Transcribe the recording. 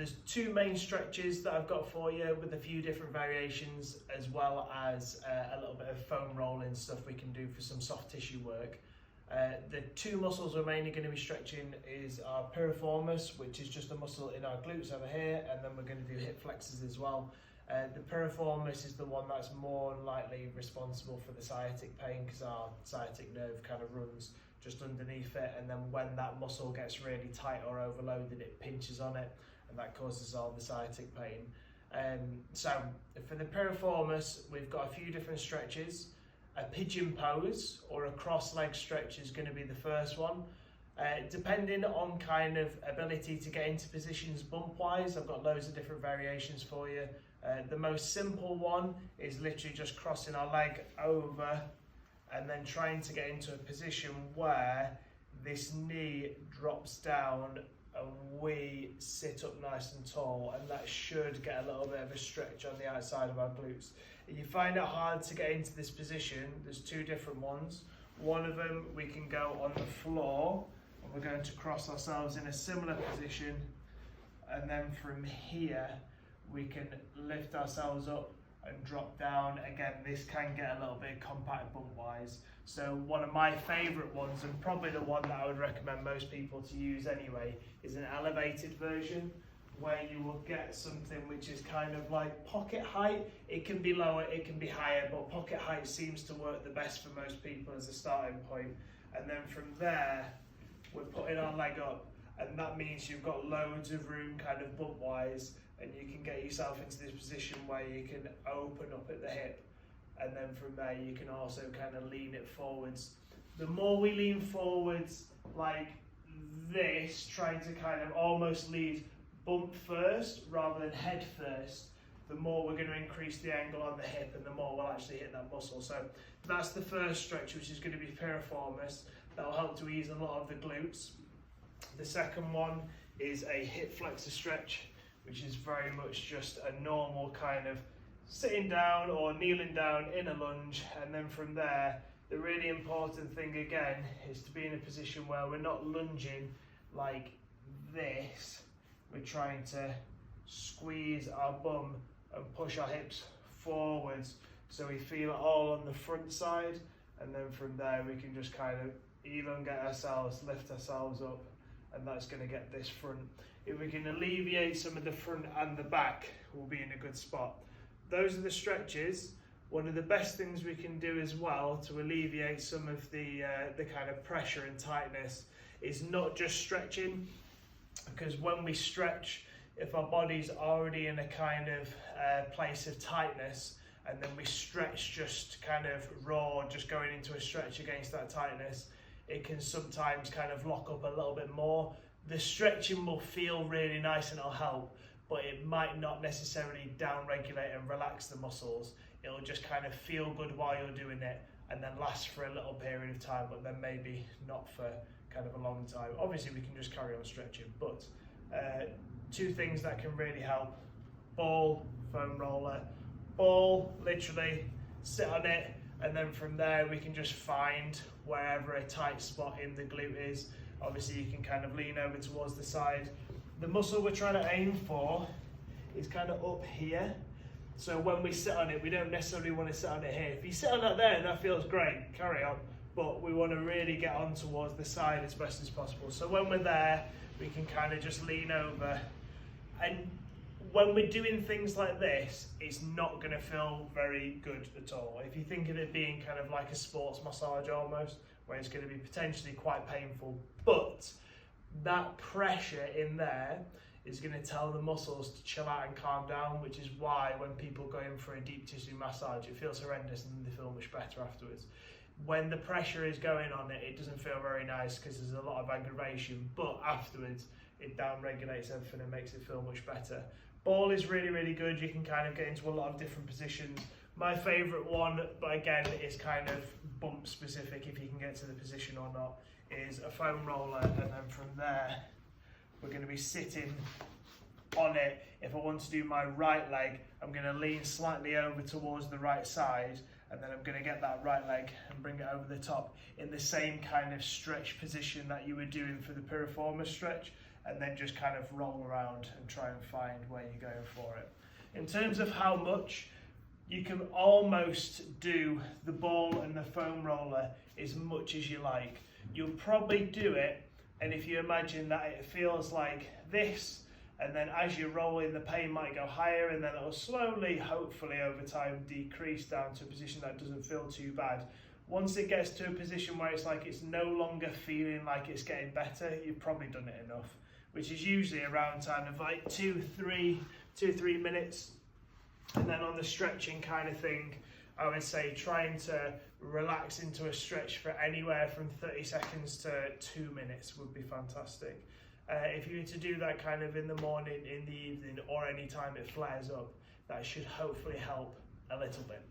there's two main stretches that I've got for you with a few different variations, as well as a little bit of foam rolling stuff we can do for some soft tissue work. The two muscles we're mainly going to be stretching is our piriformis, which is just a muscle in our glutes over here, and then we're going to do hip flexors as well. The piriformis is the one that's more likely responsible for the sciatic pain, because our sciatic nerve kind of runs just underneath it, and then when that muscle gets really tight or overloaded, it pinches on it, and that causes all the sciatic pain. So for the piriformis, we've got a few different stretches. A pigeon pose or a cross leg stretch is going to be the first one. Depending on kind of ability to get into positions bump wise, I've got loads of different variations for you. The most simple one is literally just crossing our leg over and then trying to get into a position where this knee drops down and we sit up nice and tall, and that should get a little bit of a stretch on the outside of our glutes. If you find it hard to get into this position, there's two different ones. One of them, we can go on the floor and we're going to cross ourselves in a similar position, and then from here we can lift ourselves up and drop down. Again, this can get a little bit compact bump wise. So one of my favourite ones, and probably the one that I would recommend most people to use anyway, is an elevated version, where you will get something which is kind of like pocket height. It can be lower, it can be higher, but pocket height seems to work the best for most people as a starting point. And then from there, we're putting our leg up, and that means you've got loads of room kind of bump wise, and you can get yourself into this position where you can open up at the hip, and then from there you can also kind of lean it forwards. The more we lean forwards like this, trying to kind of almost lead bump first rather than head first, the more we're going to increase the angle on the hip, and the more we'll actually hit that muscle. So that's the first stretch, which is going to be piriformis. That'll help to ease a lot of the glutes. The second one is a hip flexor stretch, which is very much just a normal kind of sitting down or kneeling down in a lunge, and then from there, the really important thing again is to be in a position where we're not lunging like this. We're trying to squeeze our bum and push our hips forwards so we feel it all on the front side, and then from there we can just kind of elongate ourselves, lift ourselves up, and that's going to get this front. If we can alleviate some of the front and the back, we'll be in a good spot. Those are the stretches. One of the best things we can do as well to alleviate some of the kind of pressure and tightness is not just stretching, because when we stretch, if our body's already in a kind of place of tightness, and then we stretch just kind of raw, just going into a stretch against that tightness, it can sometimes kind of lock up a little bit more. The stretching will feel really nice and it'll help, but it might not necessarily down-regulate and relax the muscles. It'll just kind of feel good while you're doing it, and then last for a little period of time, but then maybe not for kind of a long time. Obviously we can just carry on stretching, but two things that can really help: ball, foam roller. Ball, literally sit on it, and then from there we can just find wherever a tight spot in the glute is. Obviously you can kind of lean over towards the side. The muscle we're trying to aim for is kind of up here, so when we sit on it, we don't necessarily want to sit on it here. If you sit on that there, that feels great, carry on, but we want to really get on towards the side as best as possible. So when we're there, we can kind of just lean over, and when we're doing things like this, it's not going to feel very good at all. If you think of it being kind of like a sports massage almost, where it's going to be potentially quite painful, but that pressure in there is going to tell the muscles to chill out and calm down, which is why when people go in for a deep tissue massage, it feels horrendous and they feel much better afterwards. When the pressure is going on it, it doesn't feel very nice because there's a lot of aggravation, but afterwards it down-regulates everything and makes it feel much better. Ball is really, really good. You can kind of get into a lot of different positions. My favourite one, but again, it's kind of bump specific if you can get to the position or not, is a foam roller, and then from there, we're going to be sitting on it. If I want to do my right leg, I'm going to lean slightly over towards the right side, and then I'm going to get that right leg and bring it over the top in the same kind of stretch position that you were doing for the piriformis stretch. and then just kind of roll around and try and find where you're going for it. In terms of how much, you can almost do the ball and the foam roller as much as you like. You'll probably do it, and if you imagine that it feels like this, and then as you're rolling, the pain might go higher, and then it'll slowly, hopefully over time, decrease down to a position that doesn't feel too bad. Once it gets to a position where it's like it's no longer feeling like it's getting better, you've probably done it enough, which is usually around kind of like 2-3 minutes. And then on the stretching kind of thing, I would say trying to relax into a stretch for anywhere from 30 seconds to 2 minutes would be fantastic. If you were to do that kind of in the morning, in the evening, or any time it flares up, that should hopefully help a little bit.